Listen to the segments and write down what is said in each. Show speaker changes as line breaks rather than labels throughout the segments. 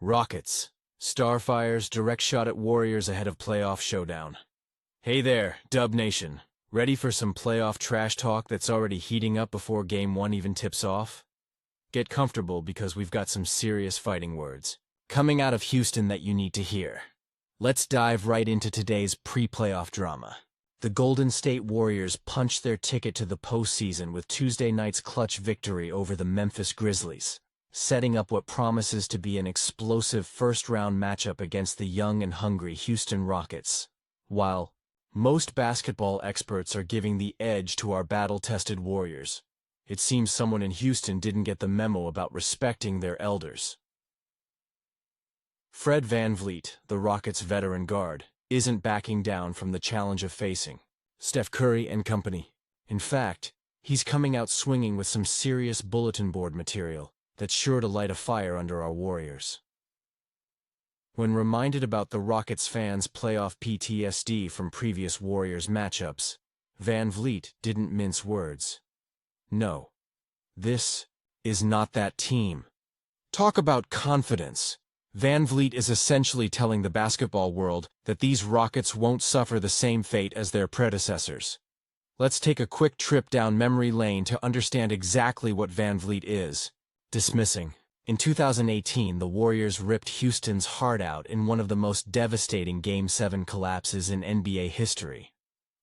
Rockets. Starfire's direct shot at Warriors ahead of playoff showdown. Hey there, Dub Nation. Ready for some playoff trash talk that's already heating up before Game 1 even tips off? Get comfortable because we've got some serious fighting words coming out of Houston that you need to hear. Let's dive right into today's pre-playoff drama. The Golden State Warriors punched their ticket to the postseason with Tuesday night's clutch victory over the Memphis Grizzlies, setting up what promises to be an explosive first-round matchup against the young and hungry Houston Rockets. While most basketball experts are giving the edge to our battle-tested Warriors, it seems someone in Houston didn't get the memo about respecting their elders. Fred VanVleet, the Rockets' veteran guard, isn't backing down from the challenge of facing Steph Curry and company. In fact, he's coming out swinging with some serious bulletin board material that's sure to light a fire under our Warriors. When reminded about the Rockets fans' playoff PTSD from previous Warriors matchups, VanVleet didn't mince words. No, this is not that team. Talk about confidence. VanVleet is essentially telling the basketball world that these Rockets won't suffer the same fate as their predecessors. Let's take a quick trip down memory lane to understand exactly what VanVleet is dismissing. In 2018, the Warriors ripped Houston's heart out in one of the most devastating Game 7 collapses in NBA history.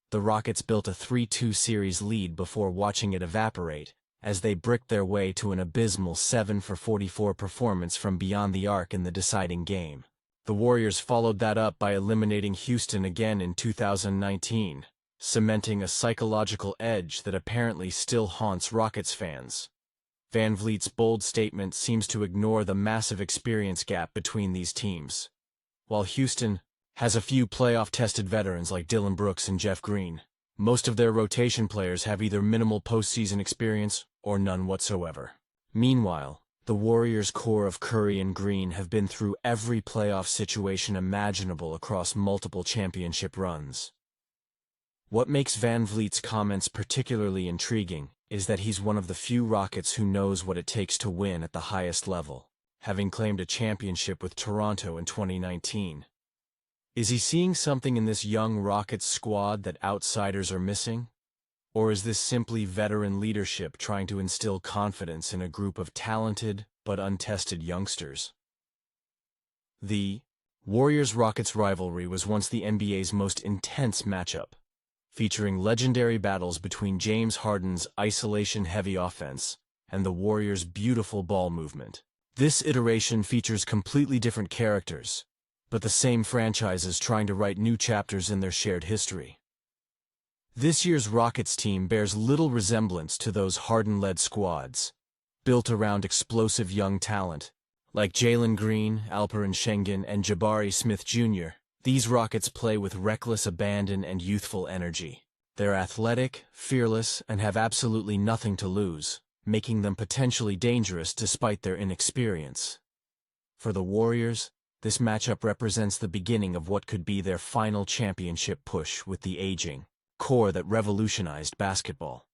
The Rockets built a 3-2 series lead before watching it evaporate, as they bricked their way to an abysmal 7-for-44 performance from beyond the arc in the deciding game. The Warriors followed that up by eliminating Houston again in 2019, cementing a psychological edge that apparently still haunts Rockets fans. VanVleet's bold statement seems to ignore the massive experience gap between these teams. While Houston has a few playoff-tested veterans like Dillon Brooks and Jeff Green, most of their rotation players have either minimal postseason experience or none whatsoever. Meanwhile, the Warriors' core of Curry and Green have been through every playoff situation imaginable across multiple championship runs. What makes VanVleet's comments particularly intriguing is that he's one of the few Rockets who knows what it takes to win at the highest level, having claimed a championship with Toronto in 2019. Is he seeing something in this young Rockets squad that outsiders are missing? Or is this simply veteran leadership trying to instill confidence in a group of talented but untested youngsters? The Warriors-Rockets rivalry was once the NBA's most intense matchup, featuring legendary battles between James Harden's isolation-heavy offense and the Warriors' beautiful ball movement. This iteration features completely different characters, but the same franchises trying to write new chapters in their shared history. This year's Rockets team bears little resemblance to those Harden-led squads, built around explosive young talent, like Jalen Green, Alperen Sengun, and Jabari Smith Jr. These Rockets play with reckless abandon and youthful energy. They're athletic, fearless, and have absolutely nothing to lose, making them potentially dangerous despite their inexperience. For the Warriors, this matchup represents the beginning of what could be their final championship push with the aging core that revolutionized basketball.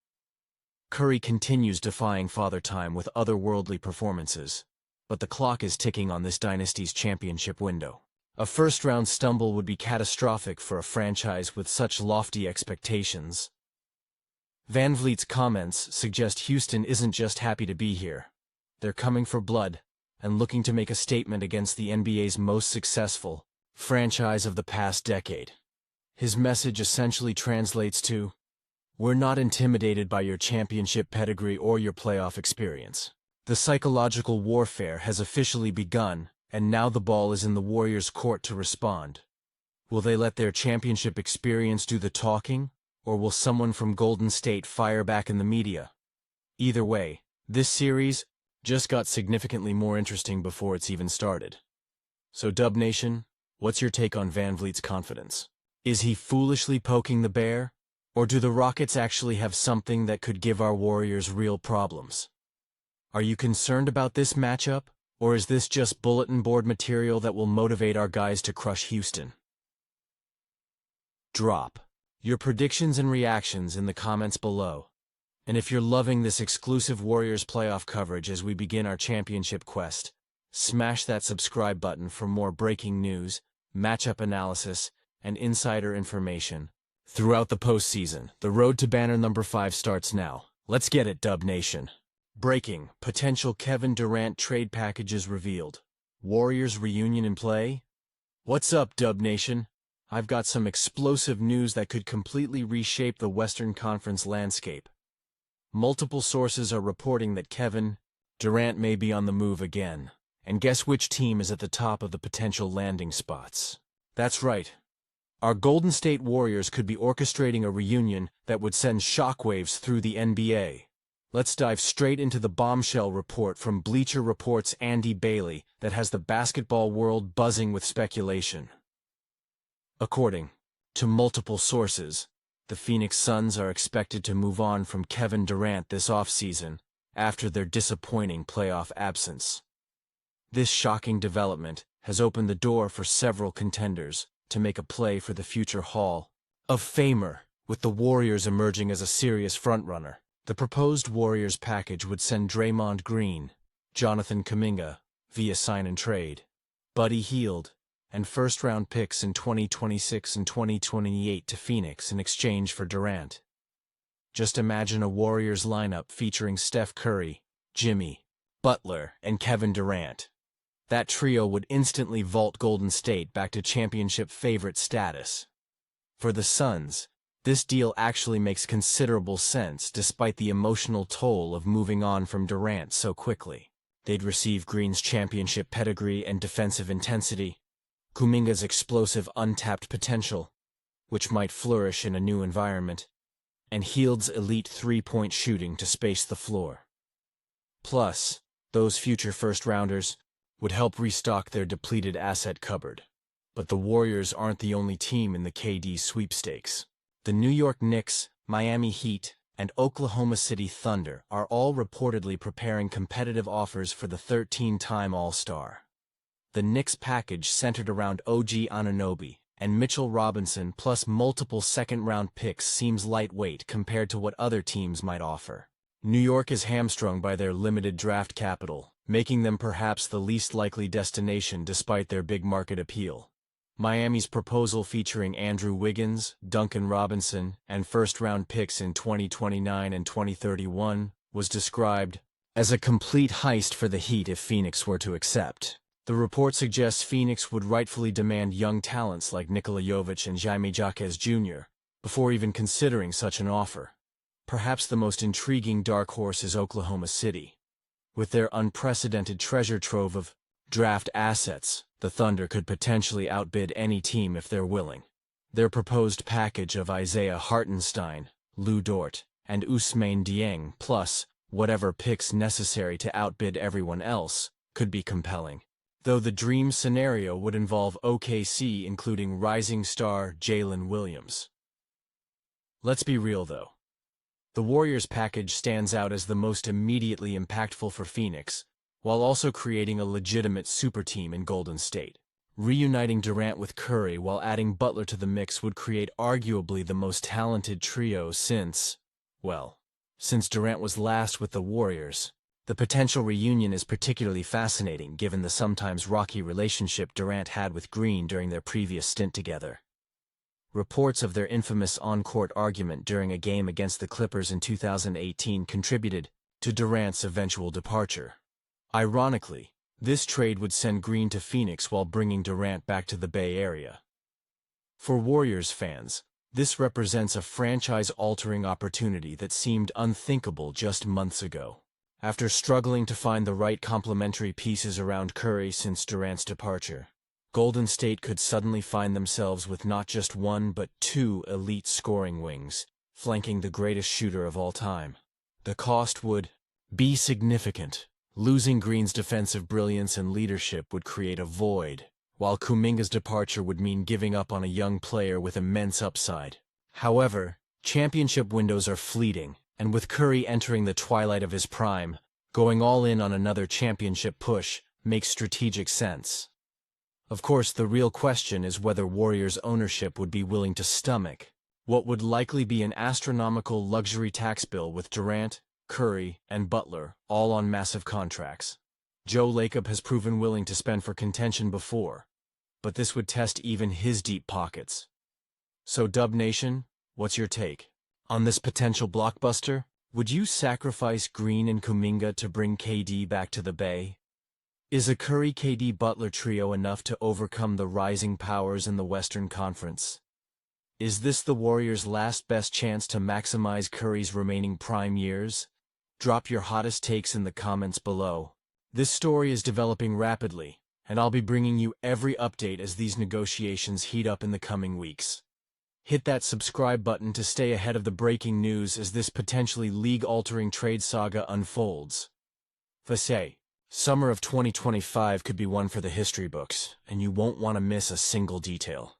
Curry continues defying Father Time with otherworldly performances, but the clock is ticking on this dynasty's championship window. A first-round stumble would be catastrophic for a franchise with such lofty expectations. VanVleet's comments suggest Houston isn't just happy to be here. They're coming for blood and looking to make a statement against the NBA's most successful franchise of the past decade. His message essentially translates to, "We're not intimidated by your championship pedigree or your playoff experience." The psychological warfare has officially begun, and now the ball is in the Warriors' court to respond. Will they let their championship experience do the talking, or will someone from Golden State fire back in the media? Either way, this series just got significantly more interesting before it's even started. So Dub Nation, what's your take on VanVleet's confidence? Is he foolishly poking the bear, or do the Rockets actually have something that could give our Warriors real problems? Are you concerned about this matchup, or is this just bulletin board material that will motivate our guys to crush Houston? Drop your predictions and reactions in the comments below. And if you're loving this exclusive Warriors playoff coverage as we begin our championship quest, Smash that subscribe button for more breaking news, matchup analysis, and insider information. Throughout the postseason, the road to banner number 5 starts now. Let's get it, Dub Nation. Breaking: potential Kevin Durant trade packages revealed. Warriors reunion in play? What's up, Dub Nation? I've got some explosive news that could completely reshape the Western Conference landscape. Multiple sources are reporting that Kevin Durant may be on the move again. And guess which team is at the top of the potential landing spots? That's right. Our Golden State Warriors could be orchestrating a reunion that would send shockwaves through the NBA. Let's dive straight into the bombshell report from Bleacher Report's Andy Bailey that has the basketball world buzzing with speculation. According to multiple sources, the Phoenix Suns are expected to move on from Kevin Durant this offseason after their disappointing playoff absence. This shocking development has opened the door for several contenders to make a play for the future Hall of Famer, with the Warriors emerging as a serious frontrunner. The proposed Warriors package would send Draymond Green, Jonathan Kuminga via sign and trade, Buddy Hield, and first-round picks in 2026 and 2028 to Phoenix in exchange for Durant. Just imagine a Warriors lineup featuring Steph Curry, Jimmy Butler, and Kevin Durant. That trio would instantly vault Golden State back to championship favorite status. For the Suns, this deal actually makes considerable sense despite the emotional toll of moving on from Durant so quickly. They'd receive Green's championship pedigree and defensive intensity, Kuminga's explosive untapped potential, which might flourish in a new environment, and Hield's elite three-point shooting to space the floor. Plus, those future first-rounders would help restock their depleted asset cupboard. But the Warriors aren't the only team in the KD sweepstakes. The New York Knicks, Miami Heat, and Oklahoma City Thunder are all reportedly preparing competitive offers for the 13-time All-Star. The Knicks package centered around OG Anunoby and Mitchell Robinson plus multiple second-round picks seems lightweight compared to what other teams might offer. New York is hamstrung by their limited draft capital, making them perhaps the least likely destination despite their big market appeal. Miami's proposal featuring Andrew Wiggins, Duncan Robinson, and first-round picks in 2029 and 2031 was described as a complete heist for the Heat if Phoenix were to accept. The report suggests Phoenix would rightfully demand young talents like Nikola Jovic and Jaime Jaquez Jr. before even considering such an offer. Perhaps the most intriguing dark horse is Oklahoma City. With their unprecedented treasure trove of draft assets, the Thunder could potentially outbid any team if they're willing. Their proposed package of Isaiah Hartenstein, Lou Dort, and Ousmane Dieng plus whatever picks necessary to outbid everyone else could be compelling. Though the dream scenario would involve OKC including rising star Jalen Williams. Let's be real though. The Warriors package stands out as the most immediately impactful for Phoenix, while also creating a legitimate super team in Golden State. Reuniting Durant with Curry while adding Butler to the mix would create arguably the most talented trio since Durant was last with the Warriors. The potential reunion is particularly fascinating given the sometimes rocky relationship Durant had with Green during their previous stint together. Reports of their infamous on-court argument during a game against the Clippers in 2018 contributed to Durant's eventual departure. Ironically, this trade would send Green to Phoenix while bringing Durant back to the Bay Area. For Warriors fans, this represents a franchise-altering opportunity that seemed unthinkable just months ago. After struggling to find the right complementary pieces around Curry since Durant's departure, Golden State could suddenly find themselves with not just one but two elite scoring wings, flanking the greatest shooter of all time. The cost would be significant. Losing Green's defensive brilliance and leadership would create a void, while Kuminga's departure would mean giving up on a young player with immense upside. However, championship windows are fleeting, and with Curry entering the twilight of his prime, going all in on another championship push makes strategic sense. Of course, the real question is whether Warriors ownership would be willing to stomach what would likely be an astronomical luxury tax bill with Durant, Curry, and Butler all on massive contracts. Joe Lacob has proven willing to spend for contention before, but this would test even his deep pockets. So Dub Nation, what's your take? On this potential blockbuster, would you sacrifice Green and Kuminga to bring KD back to the Bay? Is a Curry-KD-Butler trio enough to overcome the rising powers in the Western Conference? Is this the Warriors' last best chance to maximize Curry's remaining prime years? Drop your hottest takes in the comments below. This story is developing rapidly, and I'll be bringing you every update as these negotiations heat up in the coming weeks. Hit that subscribe button to stay ahead of the breaking news as this potentially league-altering trade saga unfolds. Say, summer of 2025 could be one for the history books, and you won't want to miss a single detail.